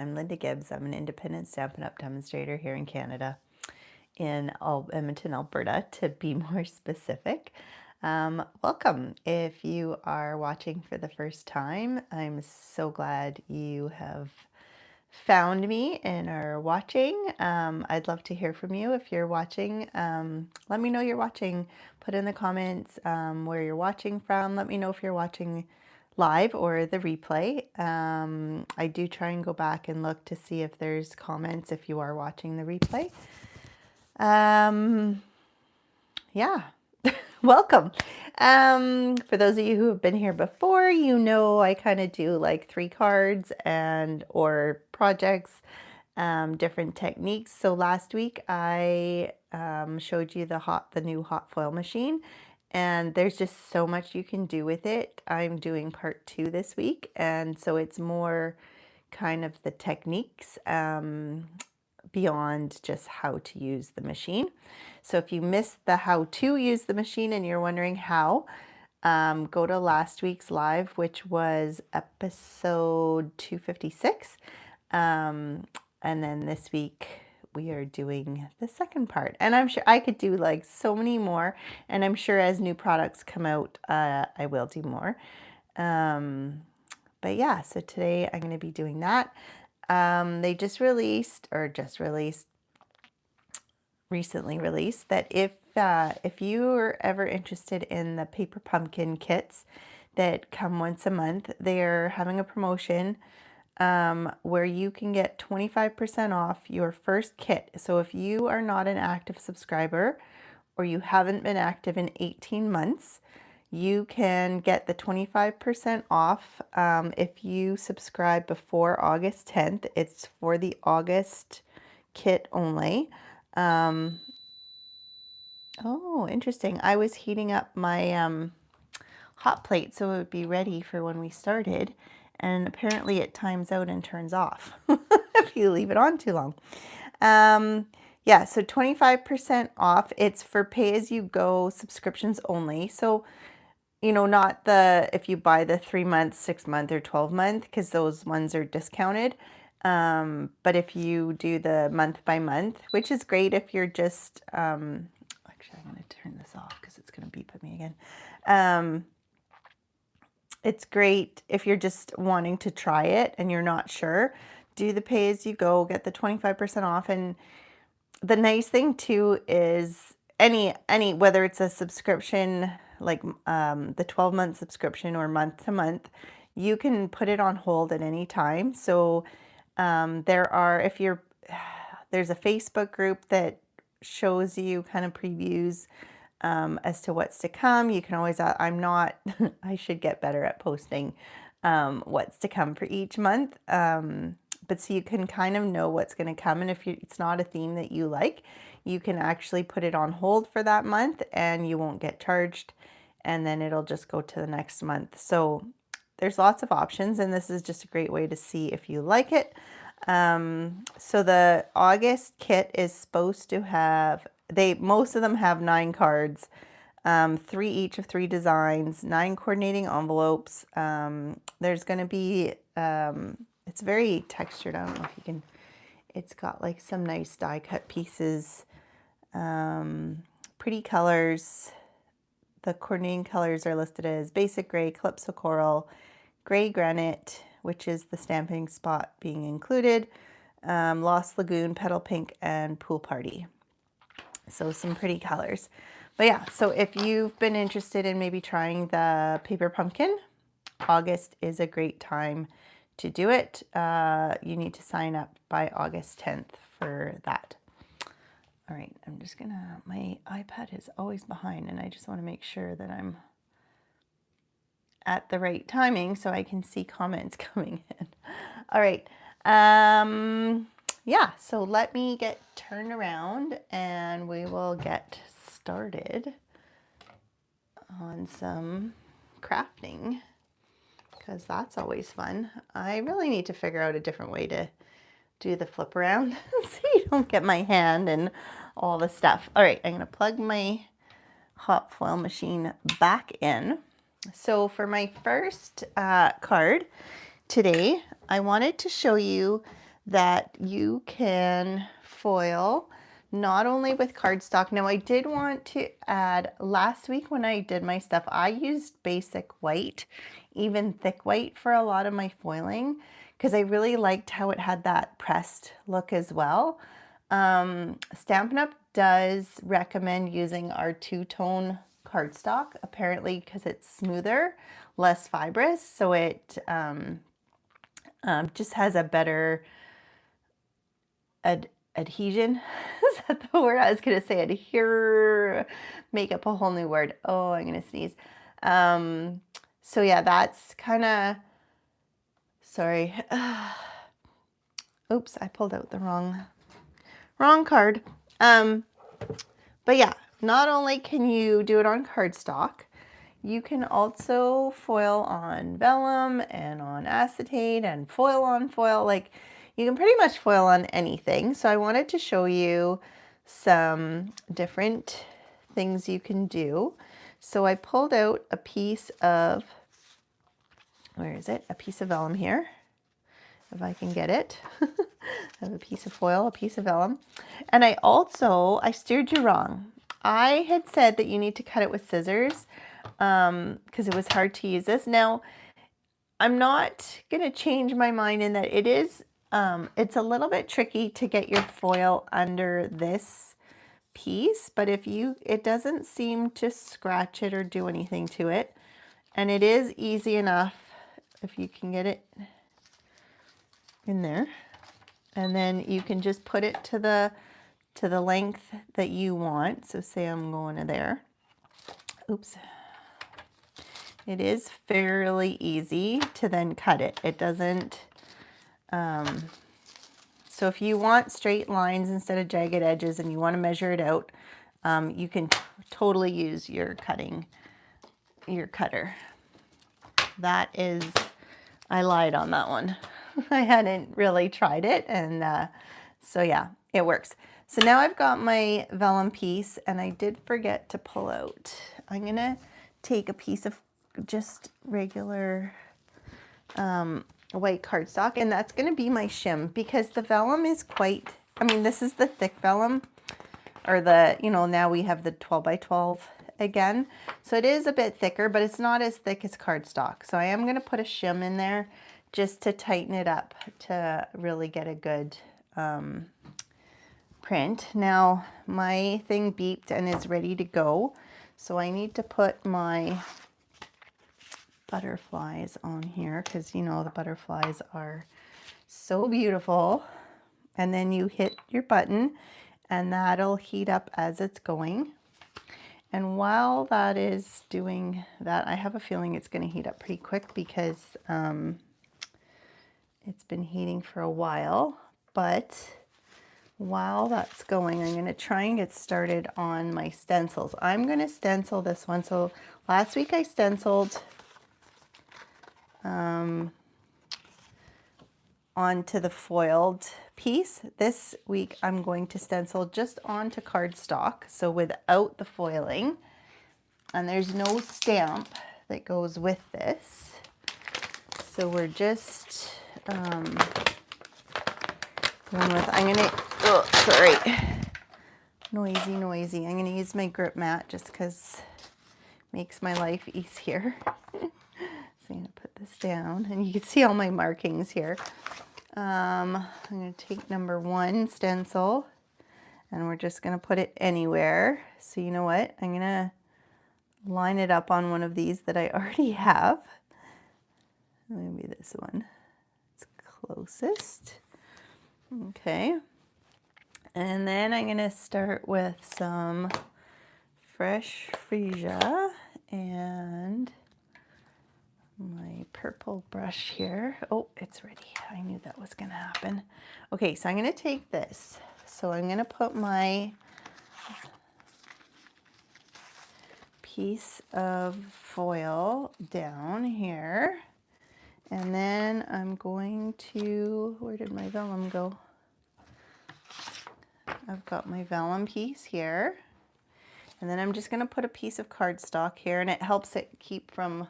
I'm Linda Gibbs. I'm an independent Stampin' Up! Demonstrator here in Canada, in Edmonton, Alberta, to be more specific. Welcome. If you are watching for the first time, I'm so glad you have found me and are watching. I'd love to hear from you. If you're watching, let me know you're watching. Put in the comments where you're watching from. Let me know if you're watching live or the replay. I do try and go back and look to see if there's comments if you are watching the replay. Yeah, welcome. For those of you who have been here before, you know I kind of do like 3 cards and or projects, different techniques. So last week I showed you the new hot foil machine, and there's just so much you can do with it. I'm doing part 2 this week, and so it's more kind of the techniques beyond just how to use the machine. So if you missed the how to use the machine and you're wondering how, go to last week's live, which was episode 256. And then this week we are doing the second part. And I'm sure I could do like so many more. And I'm sure as new products come out, I will do more. But yeah, so today I'm going to be doing that. They recently released that if you are ever interested in the paper pumpkin kits that come once a month, they're having a promotion where you can get 25% off your first kit. So if you are not an active subscriber or you haven't been active in 18 months, you can get the 25% off if you subscribe before August 10th. It's for the August kit only. Oh, interesting. I was heating up my hot plate so it would be ready for when we started, and apparently it times out and turns off if you leave it on too long. Yeah, so 25% off. It's for pay-as-you-go subscriptions only. So, you know, not if you buy the 3-month, 6-month, or 12-month, because those ones are discounted. But if you do the month by month, which is great if you're just, actually I'm going to turn this off because it's going to beep at me again. It's great if you're just wanting to try it and you're not sure. Do the pay as you go, get the 25% off. And the nice thing too is any whether it's a subscription like the 12-month subscription or month to month, you can put it on hold at any time. So there's a Facebook group that shows you kind of previews as to what's to come. You can always, I should get better at posting what's to come for each month. But so you can kind of know what's going to come. And if it's not a theme that you like, you can actually put it on hold for that month and you won't get charged. And then it'll just go to the next month. So there's lots of options, and this is just a great way to see if you like it. So the August kit is supposed to have, most of them have 9 cards, 3 each of 3 designs, 9 coordinating envelopes. There's going to be, it's very textured. I don't know if you can, it's got like some nice die cut pieces, pretty colors. The coordinating colors are listed as basic gray, calypso coral, gray granite, which is the stamping spot being included, Lost Lagoon, petal pink, and pool party. So some pretty colors. But yeah, so if you've been interested in maybe trying the paper pumpkin, August is a great time to do it. You need to sign up by August 10th for that. All right, I'm just gonna, my iPad is always behind, and I just want to make sure that I'm at the right timing so I can see comments coming in. All right. Yeah, so let me get turned around and we will get started on some crafting, because that's always fun. I really need to figure out a different way to do the flip around so you don't get my hand and all the stuff. All right, I'm going to plug my hot foil machine back in. So for my first card today, I wanted to show you that you can foil not only with cardstock. Now I did want to add, last week when I did my stuff, I used basic white, even thick white for a lot of my foiling because I really liked how it had that pressed look as well. Stampin' Up! Does recommend using our two-tone cardstock, apparently because it's smoother, less fibrous, so it just has a better adhesion. Is that the word? I was going to say adhere, make up a whole new word. Oh, I'm going to sneeze. So yeah, that's kind of, sorry. Oops, I pulled out the wrong card. But yeah, not only can you do it on cardstock, you can also foil on vellum and on acetate and foil on foil. Like, you can pretty much foil on anything. So I wanted to show you some different things you can do. So I pulled out a piece of, where is it? A piece of vellum here, if I can get it. I have a piece of foil, a piece of vellum. And I steered you wrong. I had said that you need to cut it with scissors because it was hard to use this. Now, I'm not going to change my mind in that it is, it's a little bit tricky to get your foil under this piece, but it doesn't seem to scratch it or do anything to it. And it is easy enough if you can get it in there. And then you can just put it to the length that you want. So say I'm going to there. Oops. It is fairly easy to then cut it. It doesn't, so if you want straight lines instead of jagged edges and you want to measure it out, you can totally use your cutter. That is, I lied on that one. I hadn't really tried it, and so yeah, it works. So now I've got my vellum piece, and I did forget to pull out. I'm gonna take a piece of just regular white cardstock, and that's gonna be my shim because the vellum is quite, I mean, this is the thick vellum, or the, now we have the 12 by 12 again. So it is a bit thicker, but it's not as thick as cardstock. So I am gonna put a shim in there just to tighten it up to really get a good print. Now my thing beeped and is ready to go. So I need to put my butterflies on here because the butterflies are so beautiful. And then you hit your button and that'll heat up as it's going. And while that is doing that, I have a feeling it's going to heat up pretty quick because it's been heating for a while. But while that's going, I'm going to try and get started on my stencils. I'm going to stencil this one. So last week I stenciled onto the foiled piece. This week I'm going to stencil just onto cardstock, so without the foiling. And there's no stamp that goes with this. So we're just going with, sorry, noisy. I'm gonna use my grip mat just because it makes my life easier. So I'm gonna put this down and you can see all my markings here. I'm gonna take number 1 stencil and we're just gonna put it anywhere. So you know what? I'm gonna line it up on one of these that I already have. Maybe this one. It's closest. Okay. And then I'm gonna start with some fresh freesia and my purple brush here. Oh, it's ready. I knew that was gonna happen. Okay, so I'm gonna take this. So I'm gonna put my piece of foil down here. And then I'm going to, where did my vellum go? I've got my vellum piece here. And then I'm just gonna put a piece of cardstock here, and it helps it keep from,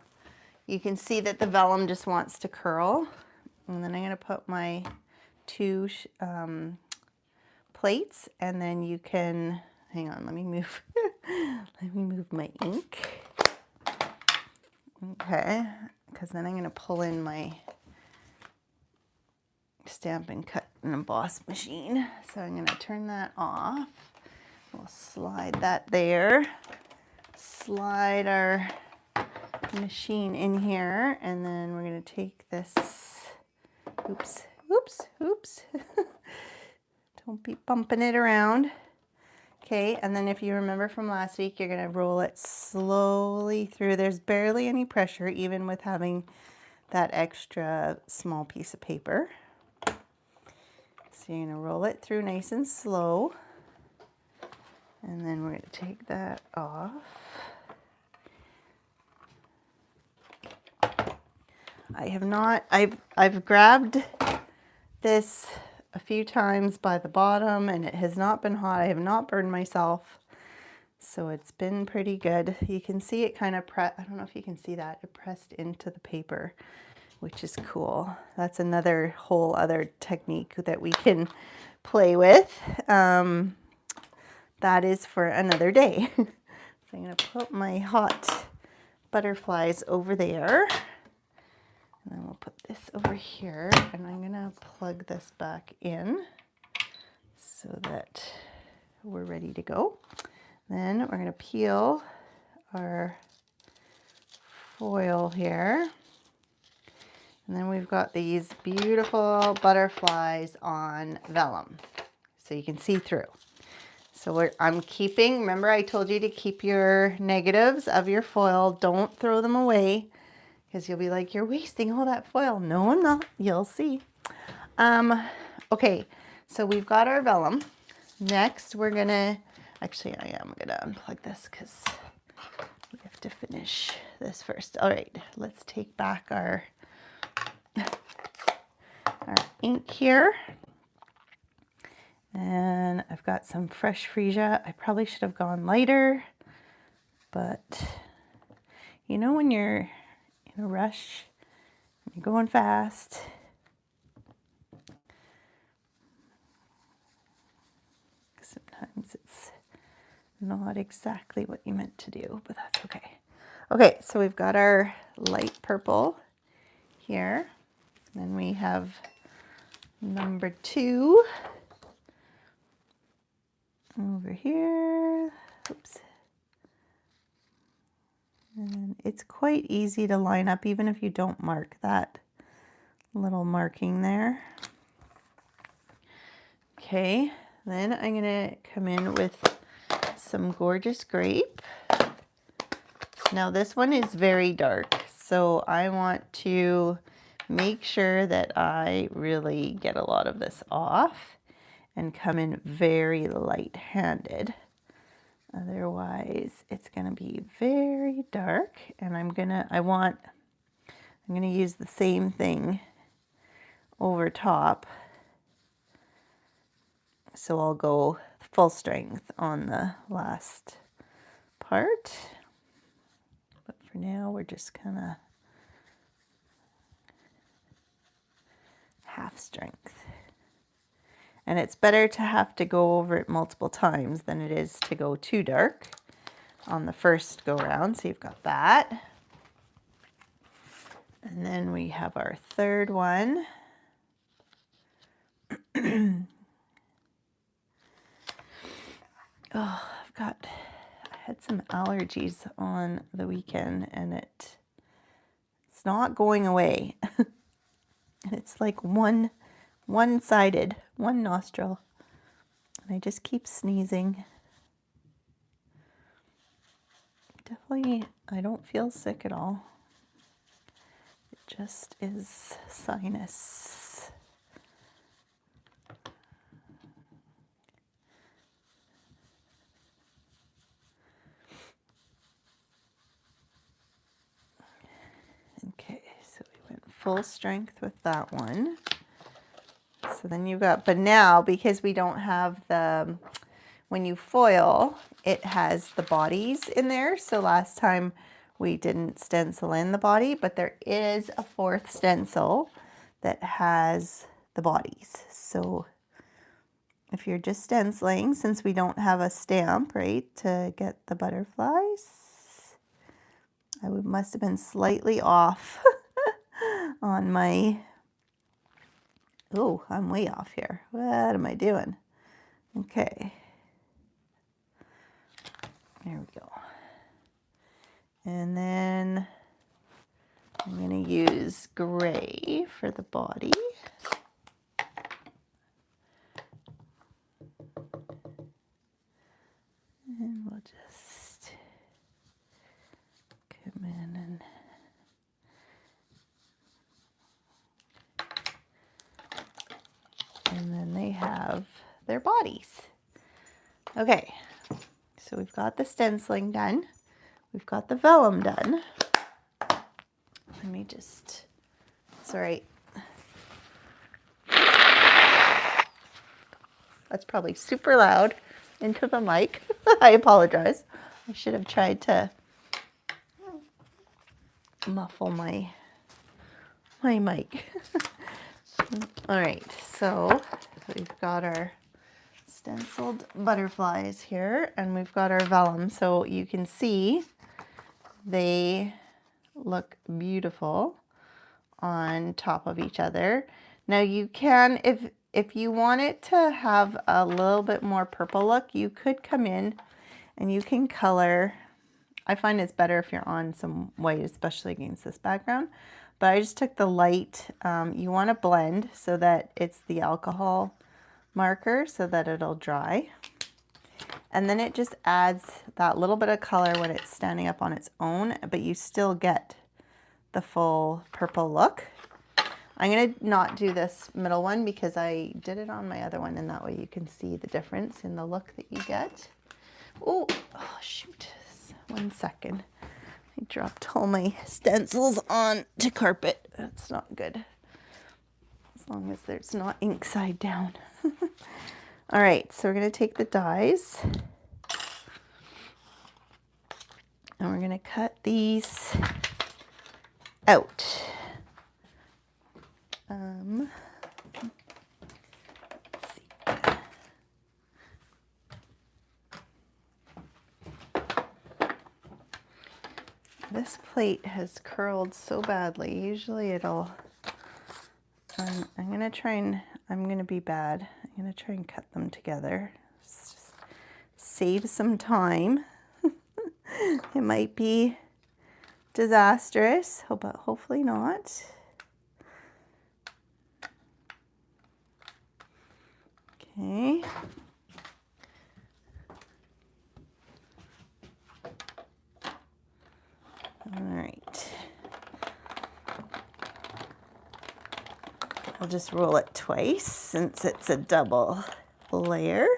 you can see that the vellum just wants to curl. And then I'm gonna put my two plates, and then you can, hang on, let me move, let me move my ink. Okay, because then I'm going to pull in my Stampin' Cut and Emboss machine. So I'm going to turn that off. We'll slide that there. Slide our machine in here, and then we're going to take this, oops, don't be bumping it around. Okay, and then if you remember from last week, you're going to roll it slowly through. There's barely any pressure, even with having that extra small piece of paper. So you're going to roll it through nice and slow. And then we're going to take that off. I've grabbed this a few times by the bottom, and it has not been hot. I have not burned myself. So it's been pretty good. You can see it kind of I don't know if you can see that. It pressed into the paper, which is cool. That's another whole other technique that we can play with. That is for another day. So I'm going to put my hot butterflies over there. And then we'll put this over here, and I'm going to plug this back in so that we're ready to go. Then we're going to peel our foil here. And then we've got these beautiful butterflies on vellum, so you can see through. So I'm keeping, remember I told you to keep your negatives of your foil, don't throw them away, because you'll be like, you're wasting all that foil. No, I'm not. You'll see. Okay, so we've got our vellum. Next, we're going to, actually, I am going to unplug this because we have to finish this first. All right, let's take back our ink here. And I've got some fresh freesia. I probably should have gone lighter, but you know when you're in a rush, you're going fast. Sometimes it's not exactly what you meant to do, but that's okay. Okay, so we've got our light purple here. Then we have number 2 over here. Oops. And it's quite easy to line up even if you don't mark that little marking there. Okay, then I'm going to come in with some Gorgeous Grape. Now this one is very dark, so I want to make sure that I really get a lot of this off and come in very light-handed. Otherwise, it's going to be very dark, and I'm going to use the same thing over top. So I'll go full strength on the last part. But for now, we're just kind of half strength. And it's better to have to go over it multiple times than it is to go too dark on the first go round. So you've got that. And then we have our third one. Oh, I had some allergies on the weekend, and it's not going away. It's like one-sided, one nostril. And I just keep sneezing. Definitely, I don't feel sick at all. It just is sinus. Okay, so we went full strength with that one. So then you've got, but now because we don't have the, when you foil, it has the bodies in there. So last time we didn't stencil in the body, but there is a 4th stencil that has the the bodies. So if you're just stenciling, since we don't have a stamp, right, to get the butterflies, I must have been slightly off on my, oh, I'm way off here. What am I doing? Okay. There we go. And then I'm going to use gray for the body. And we'll just come in and then they have their bodies. Okay, so we've got the stenciling done. We've got the vellum done. Let me just, sorry. That's probably super loud into the mic. I apologize. I should have tried to muffle my mic. All right, so we've got our stenciled butterflies here and we've got our vellum. So you can see they look beautiful on top of each other. Now you can, if you want it to have a little bit more purple look, you could come in and you can color. I find it's better if you're on some white, especially against this background. But I just took the light. You want to blend so that it's the alcohol marker so that it'll dry. And then it just adds that little bit of color when it's standing up on its own, but you still get the full purple look. I'm going to not do this middle one because I did it on my other one, and that way you can see the difference in the look that you get. Oh shoot. 1 second. I dropped all my stencils on to carpet. That's not good. As long as there's not ink side down. All right, so we're going to take the dies and we're going to cut these out. Let's see. This plate has curled so badly. Usually it'll, I'm going to be bad. I'm going to try and cut them together. Just save some time. It might be disastrous, but hopefully not. Okay. All right. I'll just roll it twice since it's a double layer.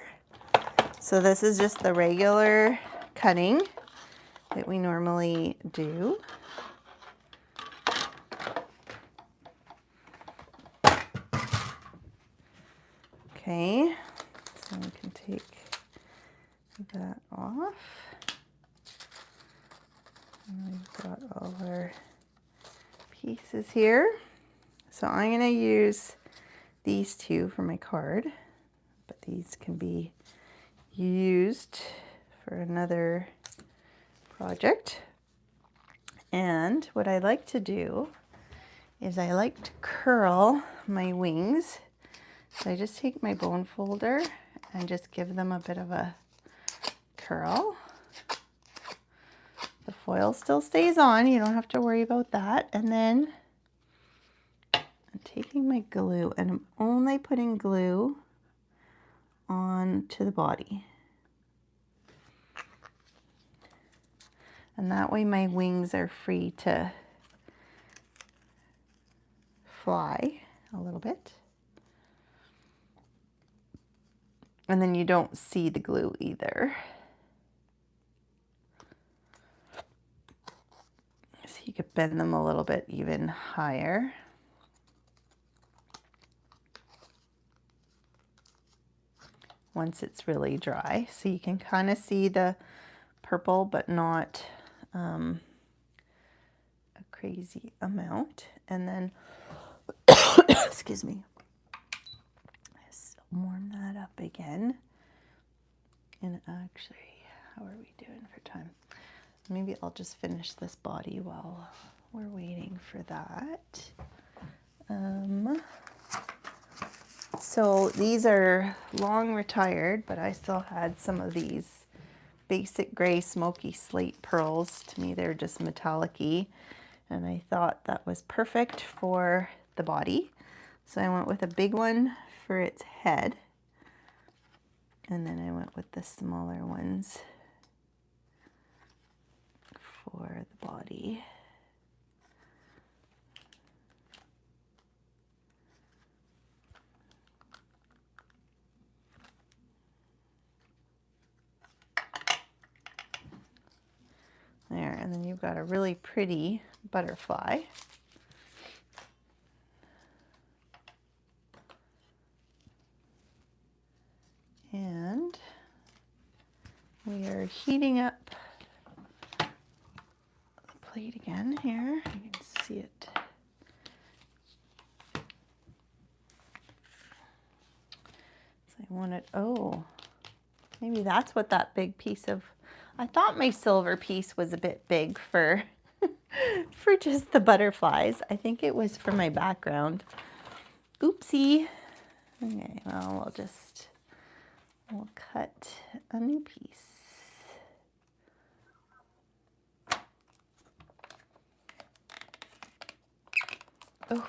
So this is just the regular cutting that we normally do. Okay, so we can take that off. And we've got all our pieces here. So I'm going to use these two for my card, but these can be used for another project. And what I like to do is I like to curl my wings. So I just take my bone folder and just give them a bit of a curl. The foil still stays on, you don't have to worry about that. And then I'm taking my glue and I'm only putting glue onto the body. And that way my wings are free to fly a little bit. And then you don't see the glue either. So you could bend them a little bit even higher. Once it's really dry. So you can kind of see the purple, but not a crazy amount. And then, excuse me. warm that up again. And actually, how are we doing for time? Maybe I'll just finish this body while we're waiting for that. So these are long retired, but I still had some of these basic gray smoky slate pearls. To me, they're just metallic-y, and I thought that was perfect for the body. So I went with a big one for its head, and then I went with the smaller ones for the body. There, and then you've got a really pretty butterfly. And we are heating up the plate again here. You can see it. So I want it, oh, maybe that's what that big piece of, I thought my silver piece was a bit big for, for just the butterflies. I think it was for my background. Oopsie. Okay, well, we'll cut a new piece. Oh,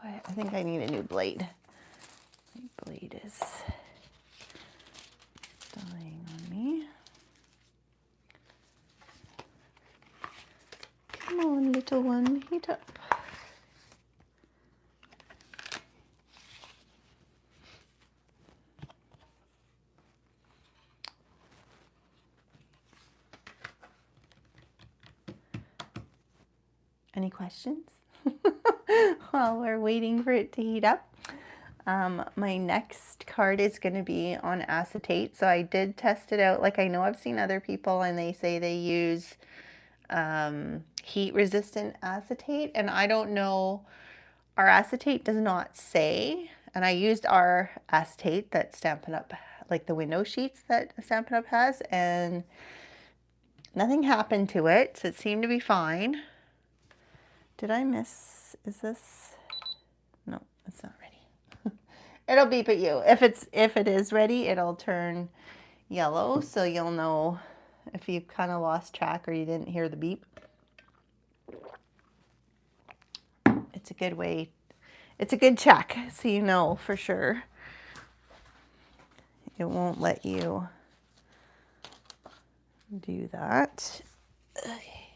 I think I need a new blade. My blade is dying on me. Come on, little one, heat up. Any questions while we're waiting for it to heat up? My next card is going to be on acetate. So I did test it out. Like, I know I've seen other people and they say they use heat resistant acetate, and I don't know. Our acetate does not say, and I used our acetate that Stampin' Up, like the window sheets that Stampin' Up has, and nothing happened to it, so it seemed to be fine. Did I miss, is this, no, it's not ready. It'll beep at you. If it is ready, it'll turn yellow, so you'll know if you've kind of lost track or you didn't hear the beep. It's a good way, it's a good check, so you know for sure. It won't let you do that. Okay.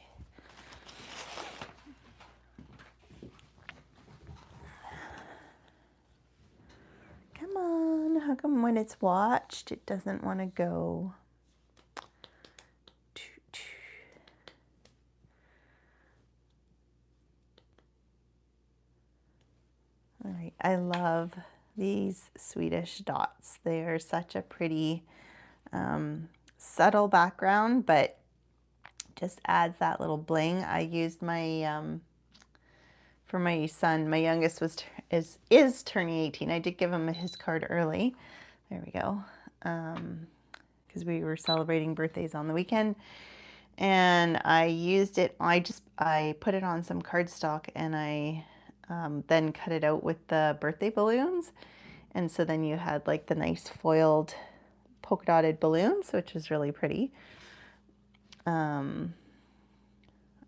Come on, how come when it's watched, it doesn't want to go? All right, I love these Swedish dots. They are such a pretty, subtle background, but just adds that little bling. I used my, for my son, my youngest is turning 18. I did give him his card early. There we go. Because we were celebrating birthdays on the weekend. And I used it, I put it on some cardstock, and I then cut it out with the birthday balloons. And so then you had like the nice foiled polka dotted balloons, which is really pretty. I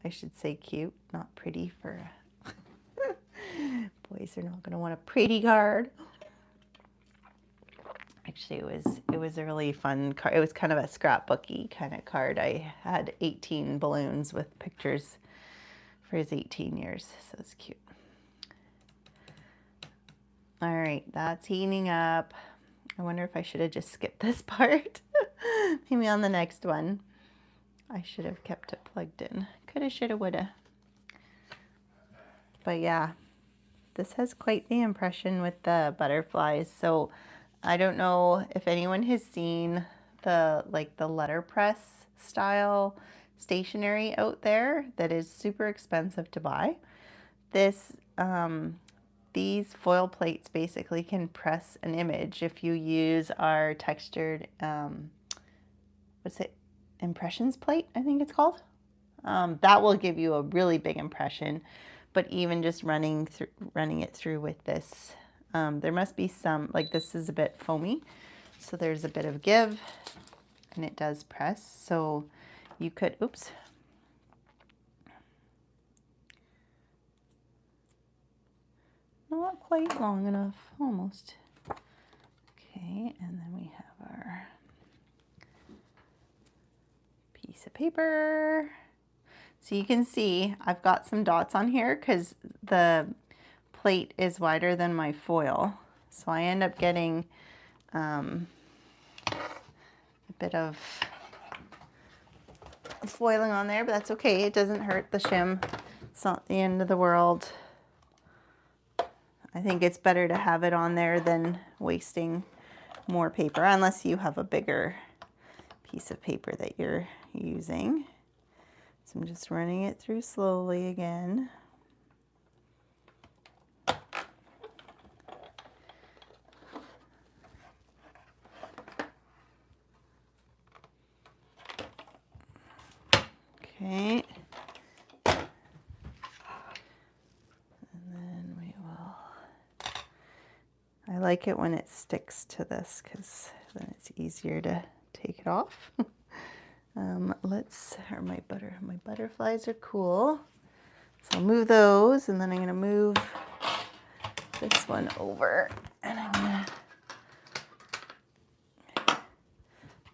should say cute, not pretty, for boys are not going to want a pretty card. Actually, it was a really fun card. It was kind of a scrapbooky kind of card. I had 18 balloons with pictures for his 18 years, so it's cute. All right, that's heating up. I wonder if I should have just skipped this part. Maybe on the next one. I should have kept it plugged in. Coulda, shoulda, woulda. But yeah, this has quite the impression with the butterflies. So I don't know if anyone has seen the letterpress style stationery out there that is super expensive to buy. This these foil plates basically can press an image if you use our textured, what's it, impressions plate, I think it's called. That will give you a really big impression, but even just running it through with this, there must be some, like this is a bit foamy, so there's a bit of give, and it does press. So you could, oops. Not quite long enough, almost. Okay, and then we have our piece of paper. So you can see I've got some dots on here because the plate is wider than my foil. So I end up getting a bit of foiling on there, but that's okay. It doesn't hurt the shim. It's not the end of the world. I think it's better to have it on there than wasting more paper, unless you have a bigger piece of paper that you're using. So I'm just running it through slowly again. Okay. And then we will, I like it when it sticks to this because then it's easier to take it off. My butterflies are cool. So I'll move those, and then I'm gonna move this one over, and I'm gonna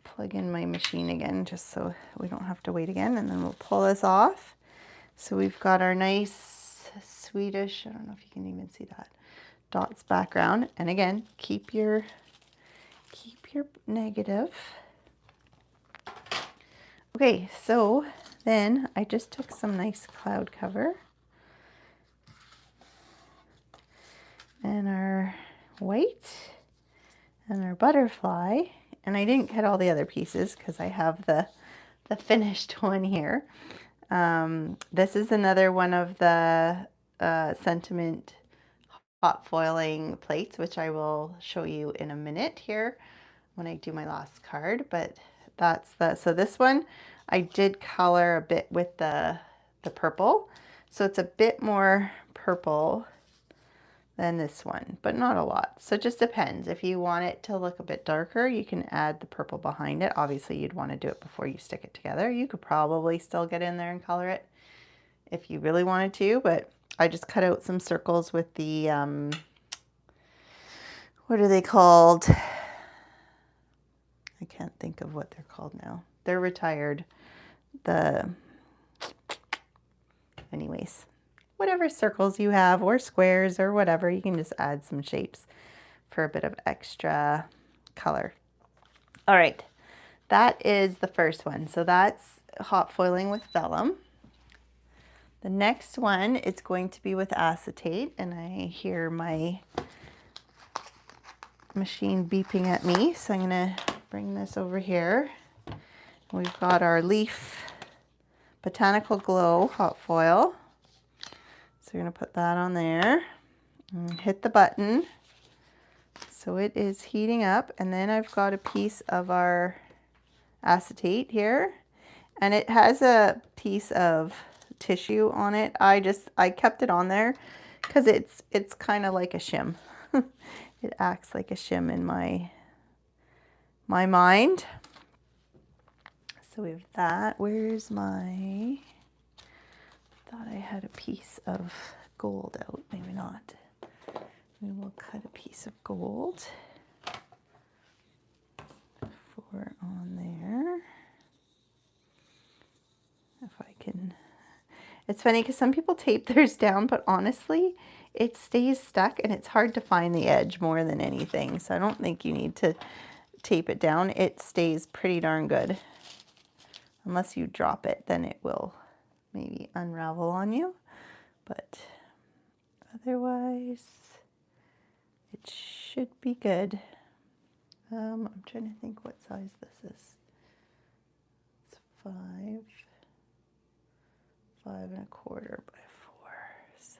plug in my machine again just so we don't have to wait again, and then we'll pull this off. So we've got our nice Swedish, I don't know if you can even see that, dots background. And again, keep your negative. Okay, so then I just took some nice cloud cover and our white and our butterfly, and I didn't cut all the other pieces because I have the finished one here. This is another one of the sentiment hot foiling plates, which I will show you in a minute here when I do my last card. But that's so this one I did color a bit with the purple, so it's a bit more purple than this one, but not a lot. So it just depends. If you want it to look a bit darker, you can add the purple behind it. Obviously you'd want to do it before you stick it together. You could probably still get in there and color it if you really wanted to, but I just cut out some circles with the what are they called? I can't think of what they're called now. They're retired. Anyways, whatever circles you have, or squares or whatever, you can just add some shapes for a bit of extra color. All right, that is the first one. So that's hot foiling with vellum. The next one is going to be with acetate, and I hear my machine beeping at me, so I'm gonna bring this over here. We've got our Leaf Botanical Glow hot foil. So we're gonna put that on there and hit the button. So it is heating up, and then I've got a piece of our acetate here, and it has a piece of tissue on it. I kept it on there because it's kind of like a shim. It acts like a shim in my mind. So we have that. Where's my, thought I had a piece of gold out, maybe not. We will cut a piece of gold for on there. If I can, it's funny because some people tape theirs down, but honestly, it stays stuck and it's hard to find the edge more than anything. So I don't think you need to tape it down. It stays pretty darn good. Unless you drop it, then it will maybe unravel on you. But otherwise, it should be good. I'm trying to think what size this is. It's 5.25 by 4. So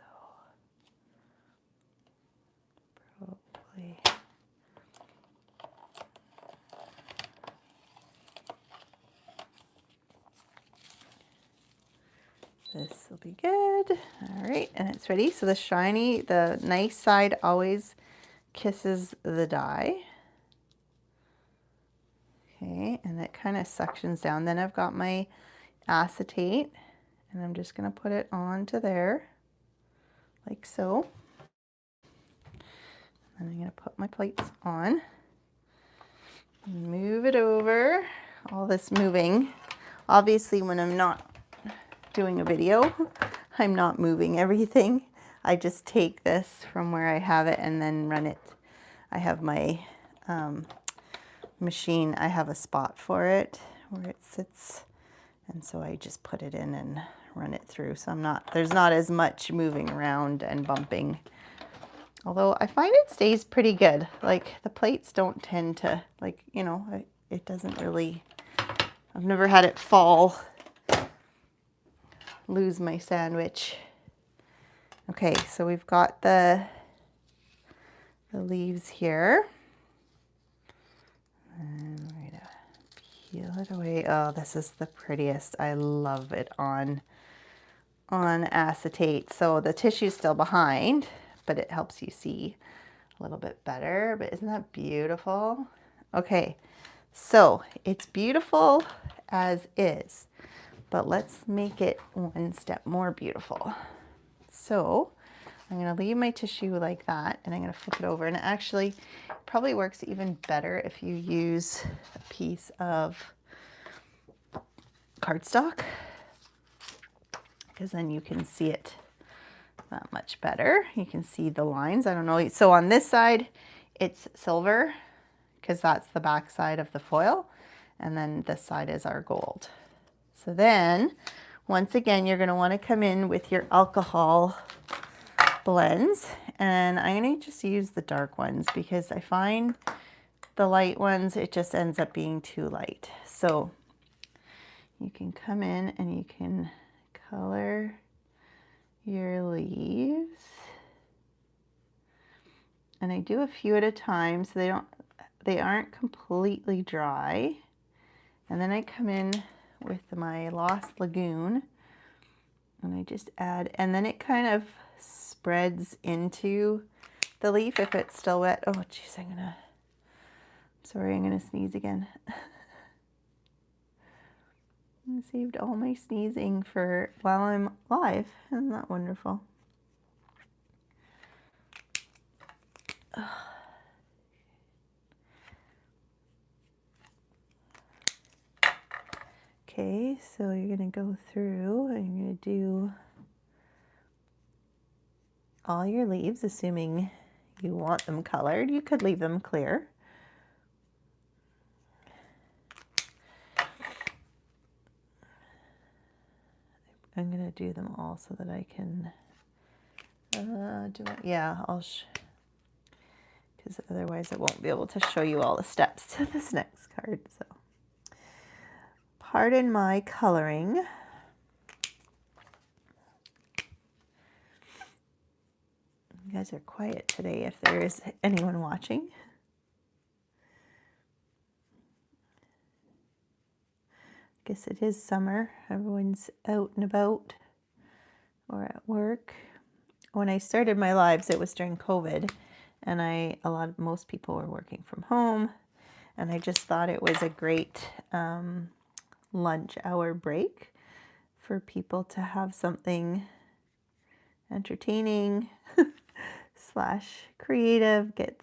hopefully. This will be good. All right, and it's ready. So the nice side always kisses the die. Okay, and it kind of suctions down. Then I've got my acetate, and I'm just going to put it onto there, like so. And I'm going to put my plates on, move it over. All this moving. Obviously, when I'm not doing a video, I'm not moving everything. I just take this from where I have it and then run it. I have my machine, I have a spot for it where it sits, and so I just put it in and run it through. So there's not as much moving around and bumping. Although I find it stays pretty good. Like the plates don't tend to, like, you know, it doesn't really, I've never had it lose my sandwich. Okay, so we've got the leaves here. And we're gonna peel it away. Oh, this is the prettiest. I love it on acetate. So the tissue's still behind, but it helps you see a little bit better. But isn't that beautiful? Okay, so it's beautiful as is, but let's make it one step more beautiful. So I'm going to leave my tissue like that, and I'm going to flip it over. And it actually probably works even better if you use a piece of cardstock, because then you can see it that much better. You can see the lines. I don't know. So on this side, it's silver, because that's the back side of the foil. And then this side is our gold. So then, once again, you're going to want to come in with your alcohol blends, and I'm going to just use the dark ones because I find the light ones, it just ends up being too light. So you can come in and you can color your leaves, and I do a few at a time so they aren't completely dry. And then I come in with my Lost Lagoon, and I just add, and then it kind of spreads into the leaf if it's still wet. Oh geez, I'm gonna sneeze again. I saved all my sneezing for while I'm live. Isn't that wonderful? Okay, so you're gonna go through and you're gonna do all your leaves, assuming you want them colored. You could leave them clear. I'm gonna do them all so that I can do it. Yeah, because otherwise I won't be able to show you all the steps to this next card. So pardon my coloring. You guys are quiet today if there is anyone watching. I guess it is summer. Everyone's out and about or at work. When I started my lives, it was during COVID, and most people were working from home, and I just thought it was a great lunch hour break for people to have something entertaining / creative, get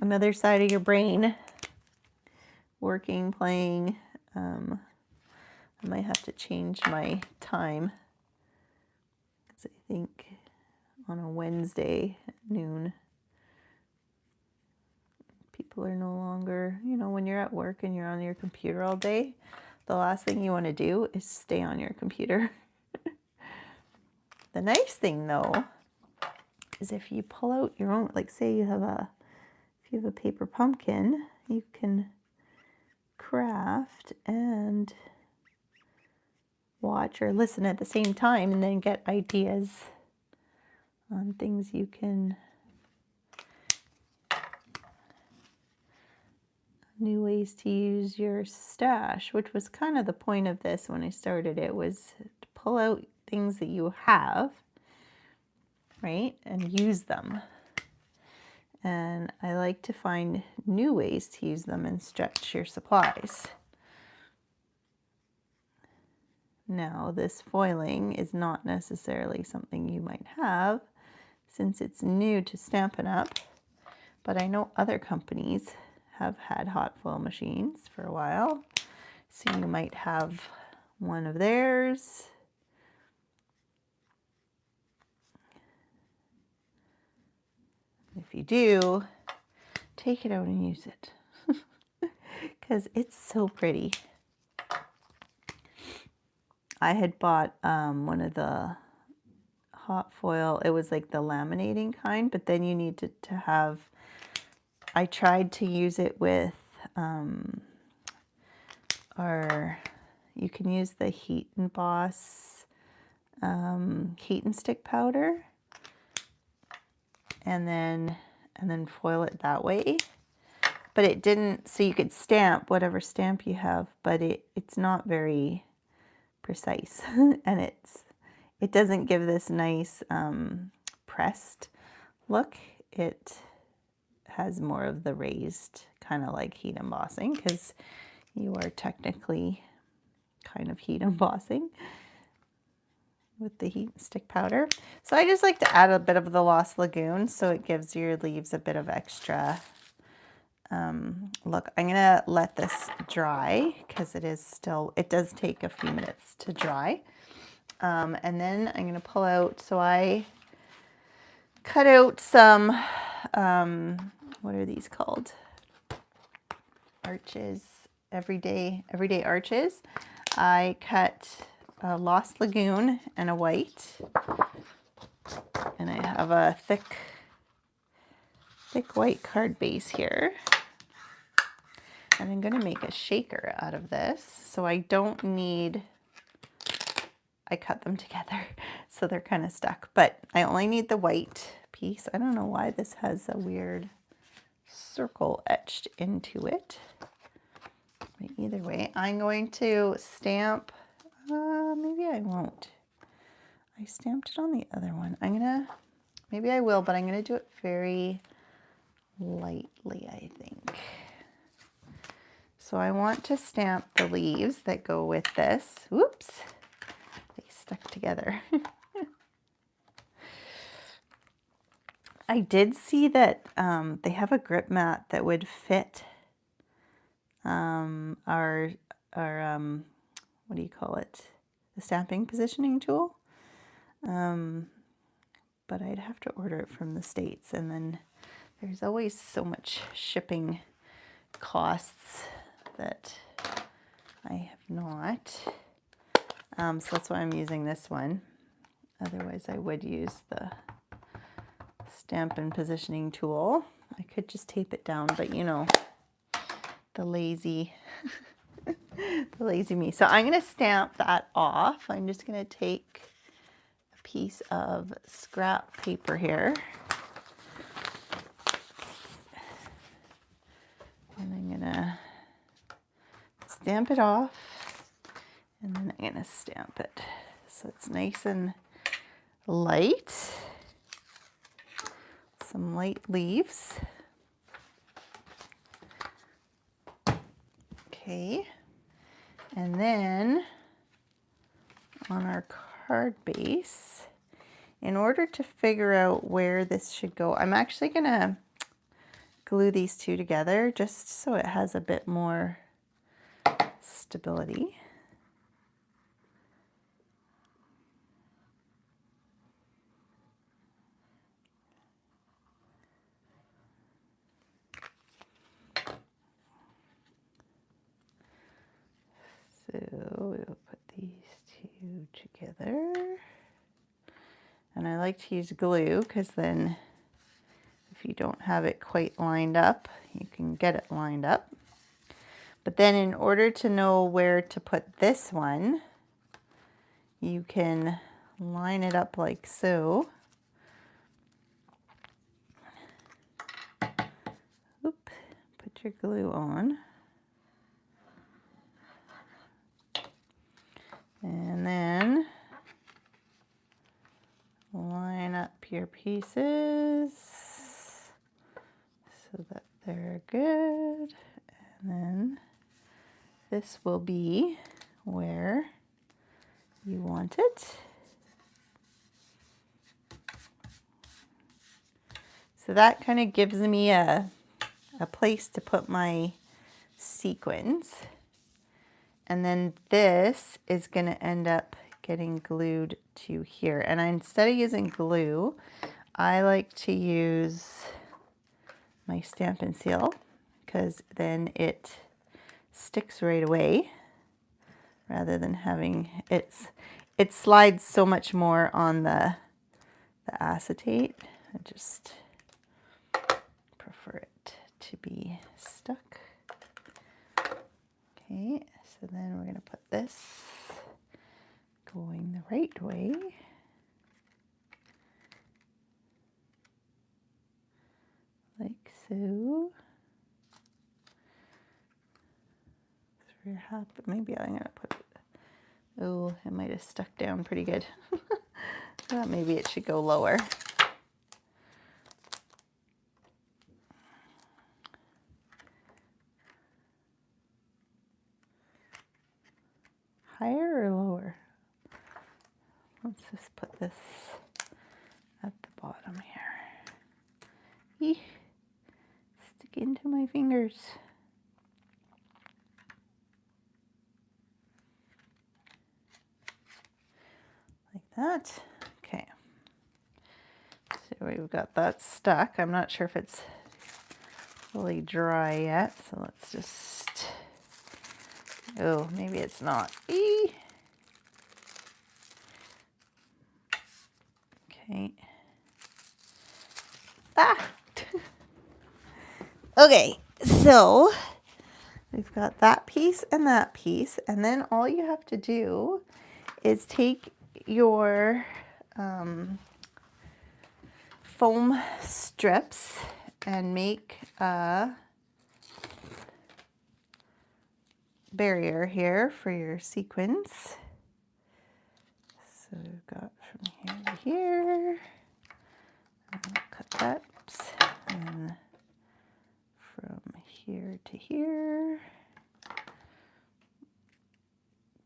another side of your brain working, playing. I might have to change my time, because I think on a Wednesday at noon, people are no longer, when you're at work and you're on your computer all day, the last thing you want to do is stay on your computer. The nice thing though is if you pull out your own, like say if you have a paper pumpkin, you can craft and watch or listen at the same time, and then get ideas on things you can new ways to use your stash, which was kind of the point of this when I started it, was to pull out things that you have, right, and use them. And I like to find new ways to use them and stretch your supplies. Now, this foiling is not necessarily something you might have since it's new to Stampin' Up, but I know other companies have had hot foil machines for a while, so you might have one of theirs. If you do, take it out and use it because it's so pretty. I had bought one of the hot foil, it was like the laminating kind, but then you needed to have, I tried to use it with you can use the Heat and Boss heat and stick powder and then foil it that way. But it didn't, so you could stamp whatever stamp you have, but it's not very precise and it doesn't give this nice pressed look. It has more of the raised kind of like heat embossing because you are technically kind of heat embossing with the heat stick powder. So I just like to add a bit of the Lost Lagoon so it gives your leaves a bit of extra look. I'm gonna let this dry because it does take a few minutes to dry. And then I'm gonna pull out, so I cut out some, what are these called? Arches, everyday arches. I cut a Lost Lagoon and a white, and I have a thick white card base here. And I'm going to make a shaker out of this, so I don't need, I cut them together so they're kind of stuck, but I only need the white piece. I don't know why this has a weird circle etched into it. But either way, I'm going to stamp, maybe I won't. I stamped it on the other one. Maybe I will, but I'm gonna do it very lightly, I think. So I want to stamp the leaves that go with this. Whoops, they stuck together. I did see that they have a grip mat that would fit our what do you call it? The stamping positioning tool. But I'd have to order it from the States, and then there's always so much shipping costs that I have not. So that's why I'm using this one. Otherwise I would use the Stampin' Positioning tool. I could just tape it down, but you know, the lazy the lazy me. So I'm going to stamp that off. I'm just going to take a piece of scrap paper here. And I'm going to stamp it off. And then I'm going to stamp it so it's nice and light. Some light leaves. Okay. And then on our card base, in order to figure out where this should go, I'm actually going to glue these two together just so it has a bit more stability. So we'll put these two together. And I like to use glue because then if you don't have it quite lined up, you can get it lined up. But then in order to know where to put this one, you can line it up like so. Oop, put your glue on. pieces so that they're good. And then this will be where you want it. So that kind of gives me a place to put my sequins. And then this is going to end up getting glued to here. And instead of using glue, I like to use my Stampin' Seal because then it sticks right away rather than having it slides so much more on the acetate. I just prefer it to be stuck. Okay, so then we're going to put this going the right way. Like so. Through half, but maybe I'm going to put it, oh, it might have stuck down pretty good. Thought maybe it should go lower. Higher or lower? Let's just put this at the bottom here. Eeh, stick into my fingers. Like that. Okay. So we've got that stuck. I'm not sure if it's fully dry yet, so let's just, oh, maybe it's not. Eee. Okay. Ah! Okay, so we've got that piece, and then all you have to do is take your foam strips and make a barrier here for your sequins. So we've got from here to here. Cut that, and from here to here.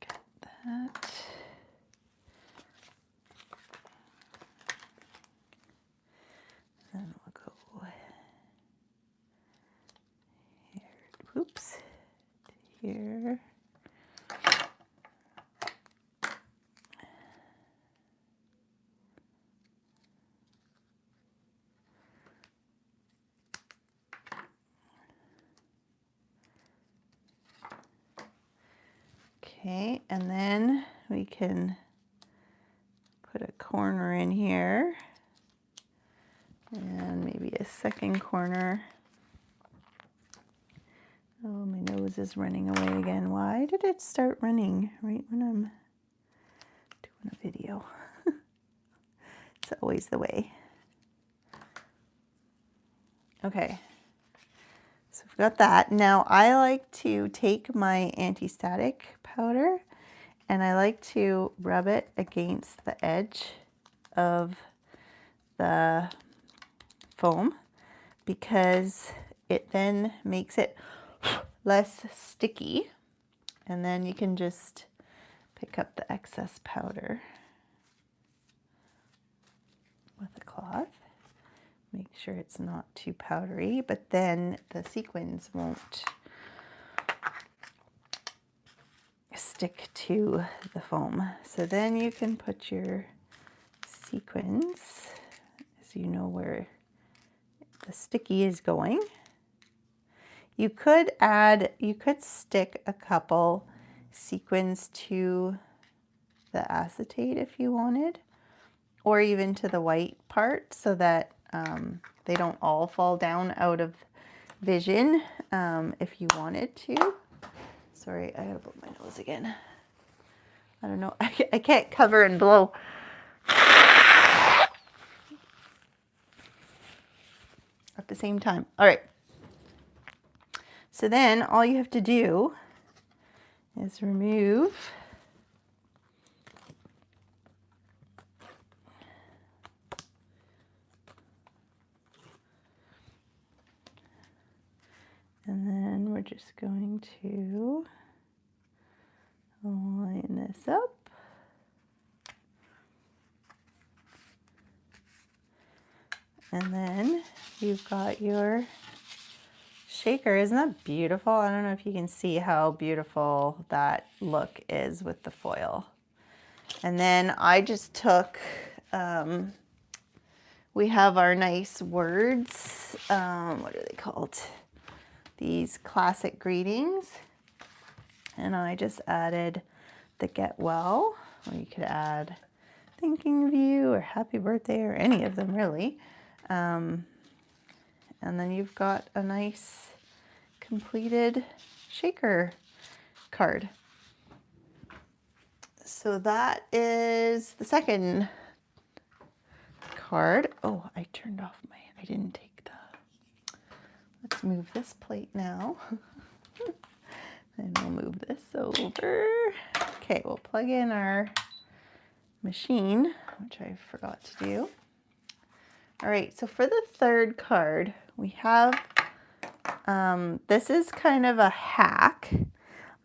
Cut that. Then we'll go here, whoops, to here. Okay, and then we can put a corner in here and maybe a second corner. Oh, my nose is running away again. Why did it start running right when I'm doing a video? It's always the way. Okay, so we've got that. Now I like to take my anti-static powder and I like to rub it against the edge of the foam because it then makes it less sticky, and then you can just pick up the excess powder with a cloth. Make sure it's not too powdery, but then the sequins won't stick to the foam. So then you can put your sequins, as you know where the sticky is going. You could stick a couple sequins to the acetate if you wanted, or even to the white part so that they don't all fall down out of vision if you wanted to. Sorry, I gotta blow my nose again. I don't know, I can't cover and blow. At the same time. All right. So then all you have to do is remove And then we're just going to line this up. And then you've got your shaker. Isn't that beautiful? I don't know if you can see how beautiful that look is with the foil. And then I just took, we have our nice words, what are they called? These classic greetings. And I just added the get well, or you could add thinking of you or happy birthday or any of them really. And then you've got a nice completed shaker card. So that is the second card. Oh, I turned off I didn't take let's move this plate now. And we'll move this over. Okay, we'll plug in our machine, which I forgot to do. All right, so for the third card, we have, this is kind of a hack.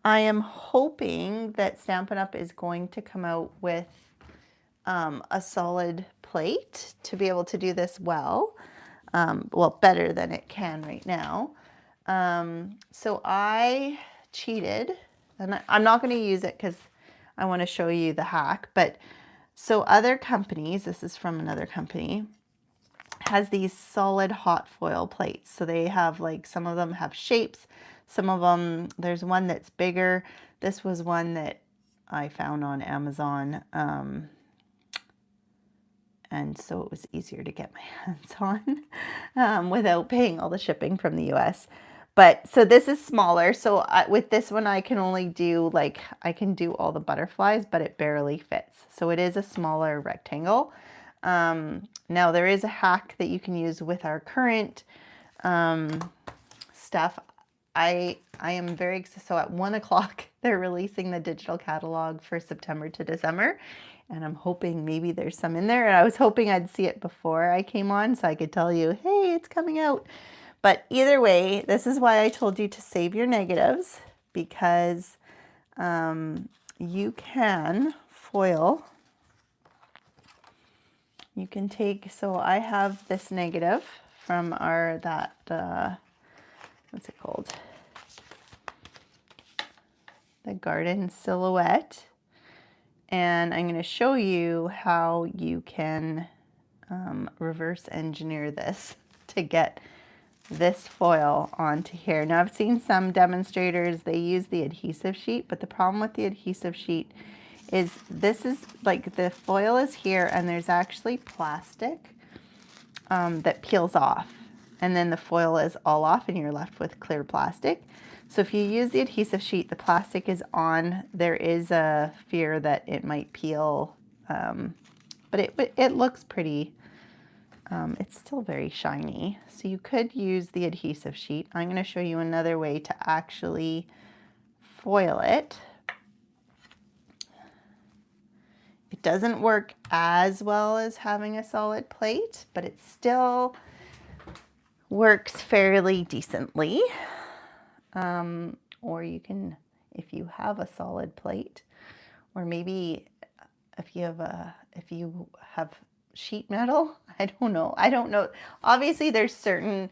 I am hoping that Stampin' Up! Is going to come out with a solid plate to be able to do this well. Well, better than it can right now. So I cheated, and I'm not going to use it because I want to show you the hack, but so other companies, this is from another company, has these solid hot foil plates. So they have like, some of them have shapes, some of them, there's one that's bigger. This was one that I found on Amazon, and so it was easier to get my hands on without paying all the shipping from the US. But so this is smaller. So with this one, I can only do like, I can do all the butterflies, but it barely fits. So it is a smaller rectangle. Now there is a hack that you can use with our current stuff. I am very excited. So at 1 o'clock, they're releasing the digital catalog for September to December. And I'm hoping maybe there's some in there. And I was hoping I'd see it before I came on so I could tell you, hey, it's coming out. But either way, this is why I told you to save your negatives, because you can foil. You can take, so I have this negative from what's it called? The garden silhouette. And I'm going to show you how you can reverse engineer this to get this foil onto here. Now I've seen some demonstrators, they use the adhesive sheet, but the problem with the adhesive sheet is this is like the foil is here and there's actually plastic that peels off, and then the foil is all off and you're left with clear plastic. So if you use the adhesive sheet, the plastic is on, there is a fear that it might peel, but it looks pretty, it's still very shiny. So you could use the adhesive sheet. I'm going to show you another way to actually foil it. It doesn't work as well as having a solid plate, but it still works fairly decently. Or you can, if you have a solid plate, or maybe if you have sheet metal, I don't know. Obviously there's certain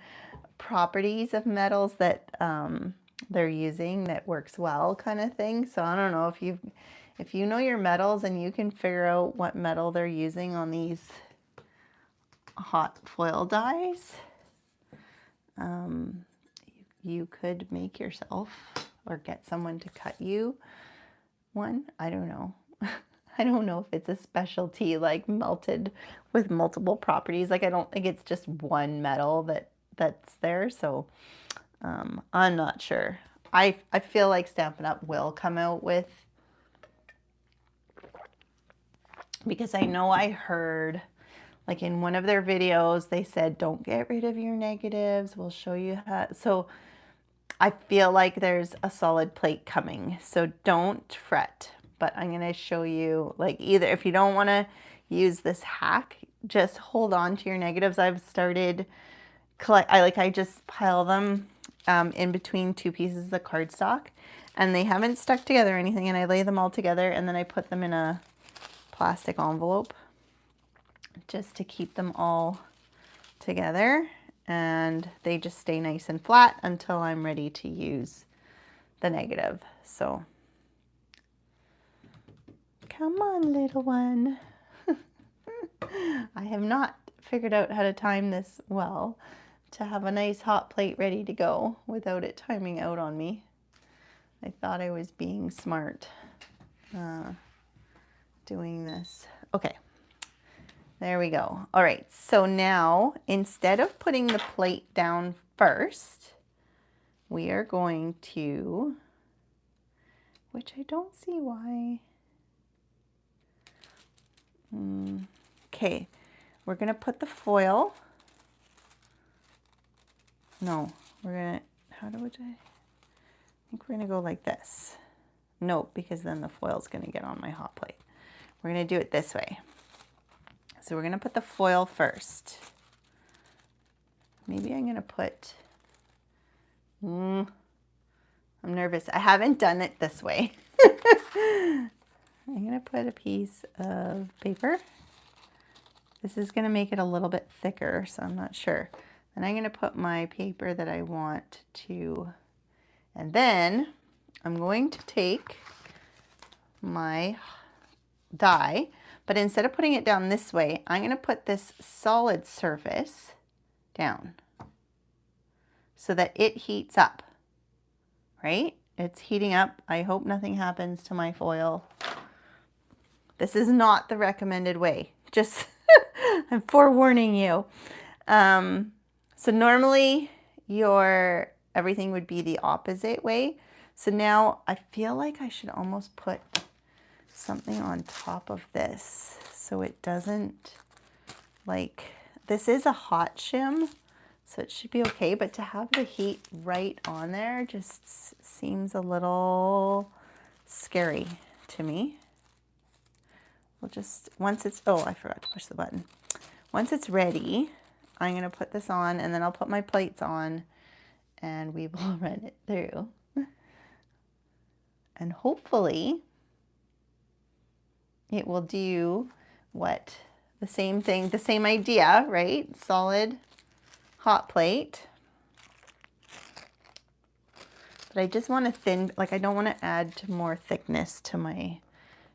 properties of metals that they're using that works well, kind of thing. So I don't know if you know your metals and you can figure out what metal they're using on these hot foil dies, you could make yourself or get someone to cut you one. I don't know. I don't know if it's a specialty like melted with multiple properties. Like I don't think it's just one metal that's there. So I'm not sure. I feel like Stampin' Up! Will come out with, because I know I heard like in one of their videos they said don't get rid of your negatives, we'll show you how. So I feel like there's a solid plate coming, so don't fret. But I'm going to show you, like, either if you don't want to use this hack, just hold on to your negatives. I've started I just pile them in between two pieces of cardstock, and they haven't stuck together or anything, and I lay them all together and then I put them in a plastic envelope just to keep them all together, and they just stay nice and flat until I'm ready to use the negative. So come on, little one. I have not figured out how to time this well to have a nice hot plate ready to go without it timing out on me. I thought I was being smart doing this. Okay, there we go. All right, so now instead of putting the plate down first, we are going to, which I don't see why. Okay, we're gonna put the foil. No, we're gonna, how do I think we're gonna go like this. No, because then the foil's gonna get on my hot plate. We're gonna do it this way. So we're gonna put the foil first. Maybe I'm gonna put, I'm nervous. I haven't done it this way. I'm gonna put a piece of paper. This is gonna make it a little bit thicker, so I'm not sure. Then I'm gonna put my paper that I want to, and then I'm going to take my die, but instead of putting it down this way, I'm gonna put this solid surface down so that it heats up, right? It's heating up. I hope nothing happens to my foil. This is not the recommended way. Just, I'm forewarning you. So normally everything would be the opposite way. So now I feel like I should almost put something on top of this so it doesn't, like, this is a hot shim, so it should be okay, but to have the heat right on there just seems a little scary to me. We'll just, once it's, oh, I forgot to push the button. Once it's ready, I'm gonna put this on, and then I'll put my plates on and we will run it through. And hopefully it will do what, the same thing, the same idea, right? Solid hot plate. But I just want to thin, like I don't want to add more thickness to my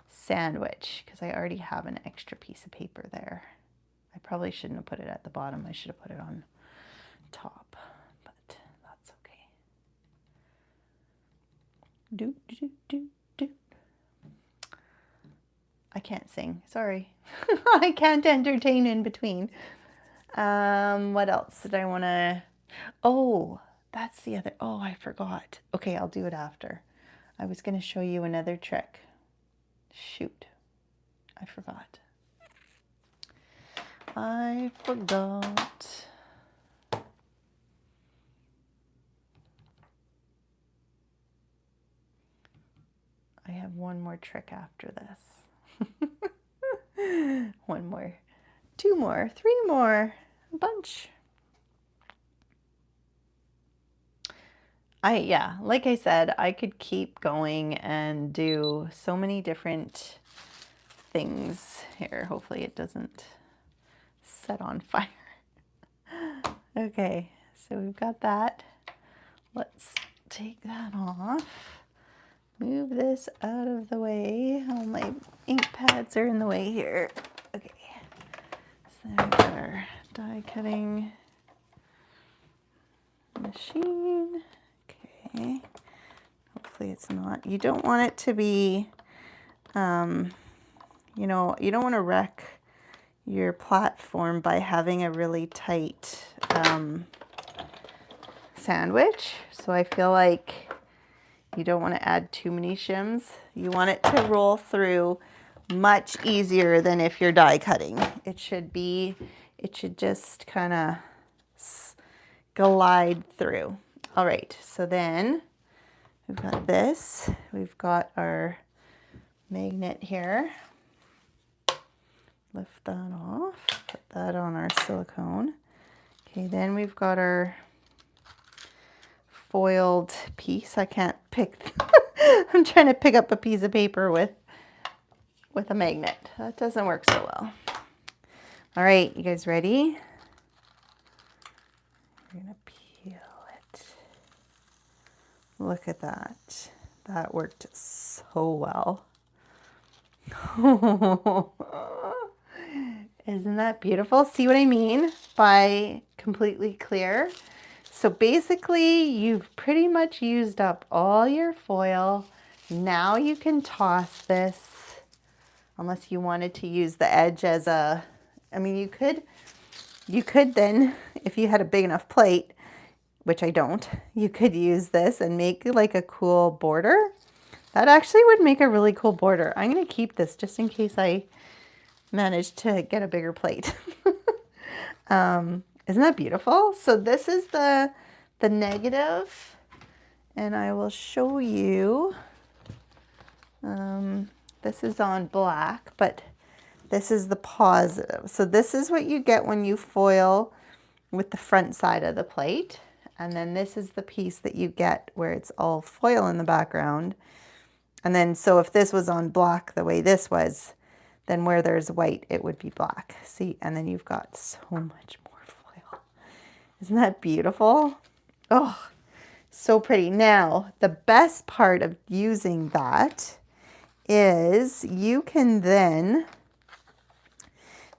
sandwich because I already have an extra piece of paper there. I probably shouldn't have put it at the bottom. I should have put it on top, but that's okay. Do, do, do, do. I can't sing, sorry. I can't entertain in between. What else did I want to, oh, that's the other, oh, I forgot. Okay, I'll do it after. I was going to show you another trick. Shoot, I forgot. I forgot. I have one more trick after this. One more, two more, three more, a bunch. Yeah, like I said, I could keep going and do so many different things here. Hopefully it doesn't set on fire. Okay, so we've got that. Let's take that off. Move this out of the way. All my ink pads are in the way here. Okay, so then we've got our die cutting machine. Okay, hopefully it's not, you don't want it to be, you know, you don't want to wreck your platform by having a really tight sandwich. So I feel like you don't want to add too many shims. You want it to roll through much easier than if you're die cutting. It should just kind of glide through. All right, so then we've got this. We've got our magnet here. Lift that off, put that on our silicone. Okay, then we've got our foiled piece. I can't pick, I'm trying to pick up a piece of paper with a magnet. That doesn't work so well. All right, you guys ready? We're gonna peel it. Look at that. That worked so well. Isn't that beautiful? See what I mean by completely clear? So basically, you've pretty much used up all your foil. Now you can toss this, unless you wanted to use the edge as a, I mean, you could then, if you had a big enough plate, which I don't, you could use this and make like a cool border. That actually would make a really cool border. I'm going to keep this just in case I manage to get a bigger plate. Isn't that beautiful? So this is the negative, and I will show you. This is on black, but this is the positive. So this is what you get when you foil with the front side of the plate. And then this is the piece that you get where it's all foil in the background. And then, so if this was on black the way this was, then where there's white, it would be black. See, and then you've got so much more foil. Isn't that beautiful? Oh, so pretty. Now, the best part of using that is you can then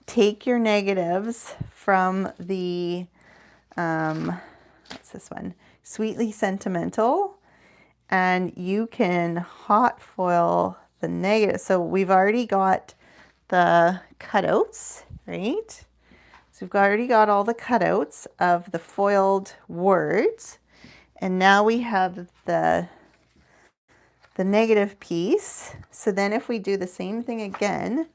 take your negatives from the, what's this one? Sweetly Sentimental, and you can hot foil the negative. So we've already got the cutouts, right? So we've already got all the cutouts of the foiled words. And now we have the negative piece. So then if we do the same thing again,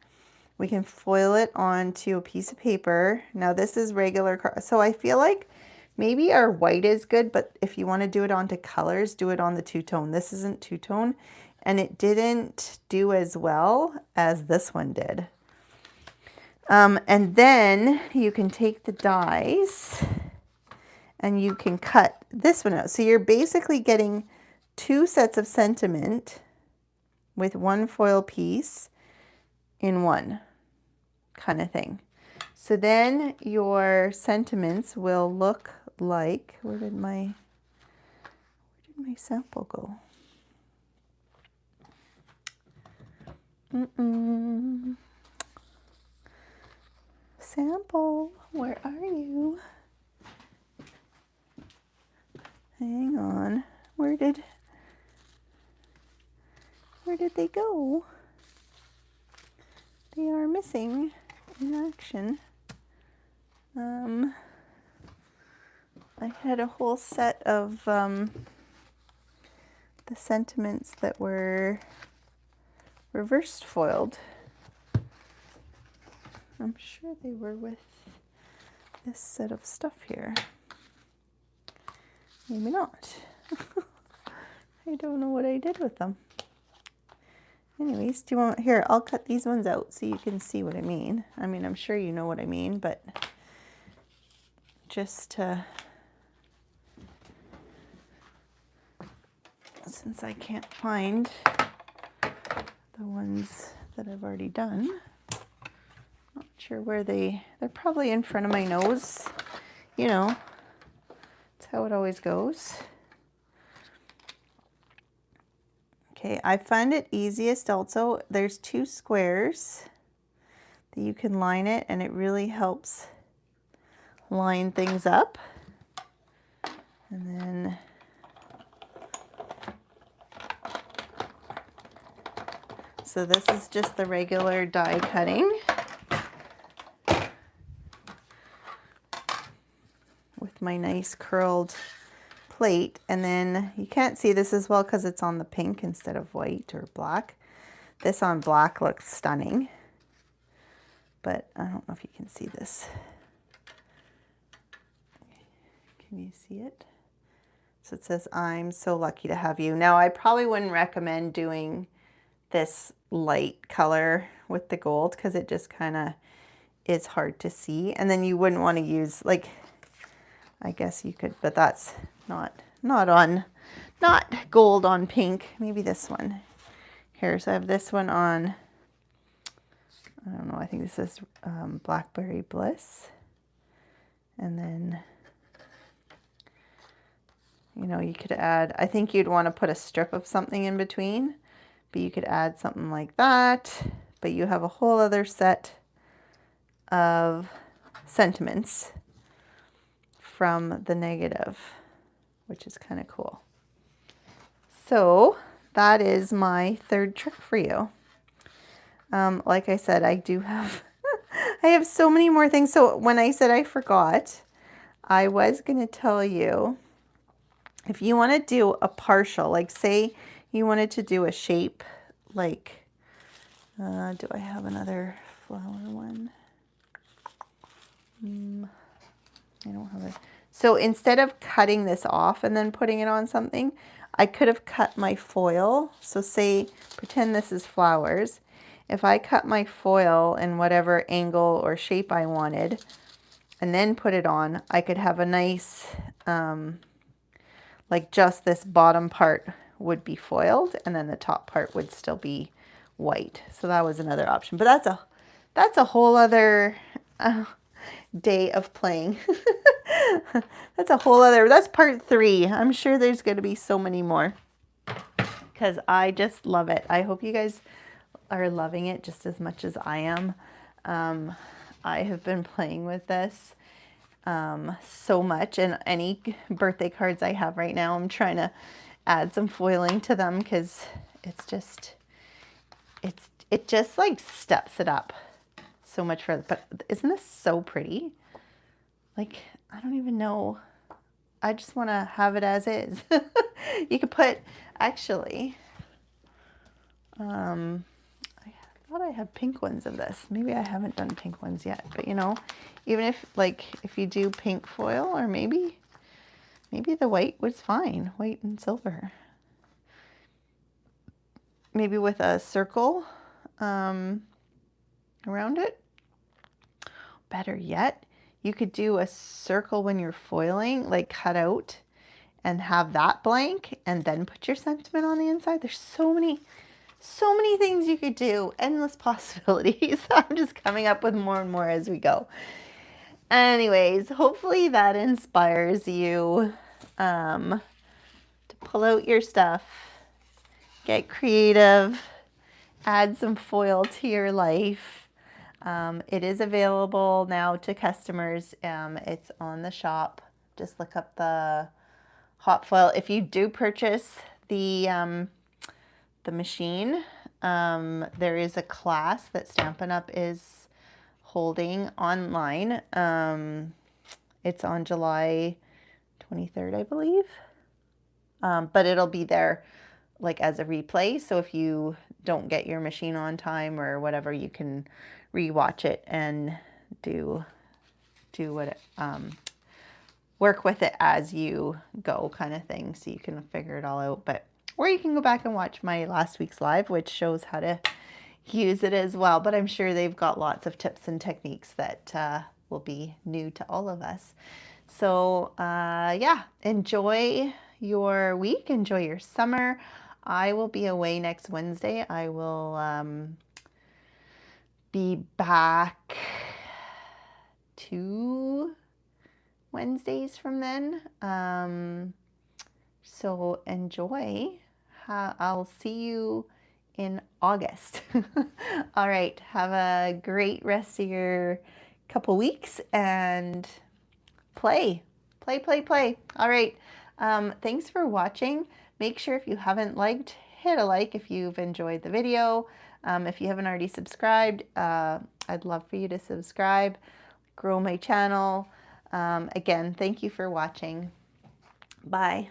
we can foil it onto a piece of paper. Now this is regular, so I feel like maybe our white is good, but if you want to do it onto colors, do it on the two-tone. This isn't two-tone, and it didn't do as well as this one did. And then you can take the dies and you can cut this one out. So you're basically getting two sets of sentiment with one foil piece in one kind of thing. So then your sentiments will look like, where did my sample go? Sample, where are you? Hang on. Where did they go? They are missing in action. I had a whole set of the sentiments that were reversed foiled. I'm sure they were with this set of stuff here. Maybe not. I don't know what I did with them. Anyways, do you want, here, I'll cut these ones out so you can see what I mean. I mean, I'm sure you know what I mean, but just to, since I can't find the ones that I've already done, not sure where they're probably in front of my nose. You know, that's how it always goes. Okay, I find it easiest also, there's two squares that you can line it, and it really helps line things up. And then so this is just the regular die cutting with my nice curled plate. And then you can't see this as well because it's on the pink instead of white or black. This on black looks stunning, but I don't know if you can see this. Can you see it? So it says, "I'm so lucky to have you." Now I probably wouldn't recommend doing this light color with the gold because it just kind of is hard to see. And then you wouldn't want to use, like, I guess you could, but that's not not gold on pink. Maybe this one. Here, so I have this one on, I don't know, I think this is Blackberry Bliss. And then, you know, you could add, I think you'd want to put a strip of something in between, but you could add something like that. But you have a whole other set of sentiments from the negative, which is kind of cool. So that is my third trick for you. Like I said, I do have, I have so many more things. So when I said I forgot, I was going to tell you, if you want to do a partial, like say you wanted to do a shape, like, do I have another flower one? I don't have it. So instead of cutting this off and then putting it on something, I could have cut my foil. So say, pretend this is flowers. If I cut my foil in whatever angle or shape I wanted and then put it on, I could have a nice, like just this bottom part would be foiled and then the top part would still be white. So that was another option, but that's a whole other day of playing. That's part 3. I'm sure there's going to be so many more because I just love it. I hope you guys are loving it just as much as I am. I have been playing with this so much, and any birthday cards I have right now, I'm trying to add some foiling to them because it just like steps it up so much further. But isn't this so pretty? Like, I don't even know. I just want to have it as is. You could put, actually, I thought I had pink ones of this. Maybe I haven't done pink ones yet, but you know, even if you do pink foil, or maybe the white was fine, white and silver. Maybe with a circle around it. Better yet, you could do a circle when you're foiling, like cut out and have that blank and then put your sentiment on the inside. There's so many things you could do, endless possibilities. I'm just coming up with more and more as we go. Anyways, hopefully that inspires you to pull out your stuff, get creative, add some foil to your life. It is available now to customers. It's on the shop. Just look up the hot foil. If you do purchase the machine, there is a class that Stampin' Up! Is holding online. It's on July 23rd, I believe. But it'll be there like as a replay. So if you don't get your machine on time or whatever, you can rewatch it and do what work with it as you go, kind of thing, so you can figure it all out. But or you can go back and watch my last week's live, which shows how to use it as well. But I'm sure they've got lots of tips and techniques that will be new to all of us. So yeah, enjoy your week, enjoy your summer. I will be away next Wednesday. I will be back 2 Wednesdays from then. So enjoy. I'll see you in August. All right. Have a great rest of your couple weeks and play. All right. Thanks for watching. Make sure if you haven't liked, hit a like if you've enjoyed the video. If you haven't already subscribed, I'd love for you to subscribe, grow my channel. Again, thank you for watching. Bye.